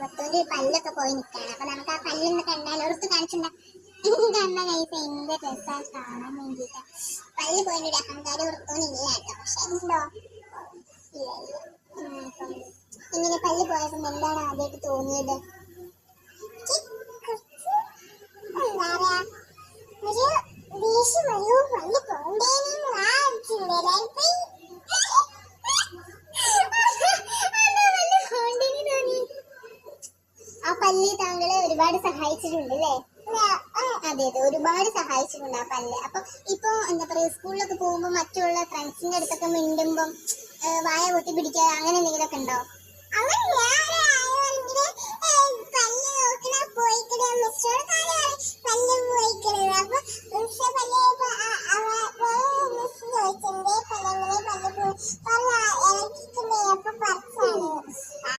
റത്തോന്റെ പല്ലൊക്കെ പോയി നിൽക്കാണ്. അപ്പൊ നമുക്ക് ആ പല്ലൊന്ന് കണ്ടാൽ ഓർത്ത് കാണിച്ചിട്ടുണ്ട കണ്ട കൈസ് എന്ത് രസമാണ് കാണാൻ വേണ്ടിട്ട്. പല്ല് പോയിട്ടൊരു അഹങ്കാരം വൃത്തോനില്ല കേട്ടോ. പക്ഷെ ഉണ്ടോ? ഇങ്ങനെ പല്ല് പോയപ്പോ എന്താണ് ആദ്യമായിട്ട് തോന്നിയത്? എന്താ പറയാ, ഒരു ദേഷ്യം വരൂ. പല്ല് പോണ്ടേന്ന് ആ പല്ല് താങ്കളെ ഒരുപാട് സഹായിച്ചിട്ടുണ്ട് അല്ലേ? അതെ അതെ, ഒരുപാട് സഹായിച്ചിട്ടുണ്ട് ആ പല്ല്. അപ്പൊ ഇപ്പൊ എന്താ പറയാ, സ്കൂളിലൊക്കെ പോകുമ്പോ മറ്റുള്ള ഫ്രണ്ട്സിന്റെ അടുത്തൊക്കെ മിണ്ടുമ്പം വായ പൊട്ടി പിടിക്കുക അങ്ങനെ എന്തെങ്കിലുമൊക്കെ ഉണ്ടോ? അതല്ല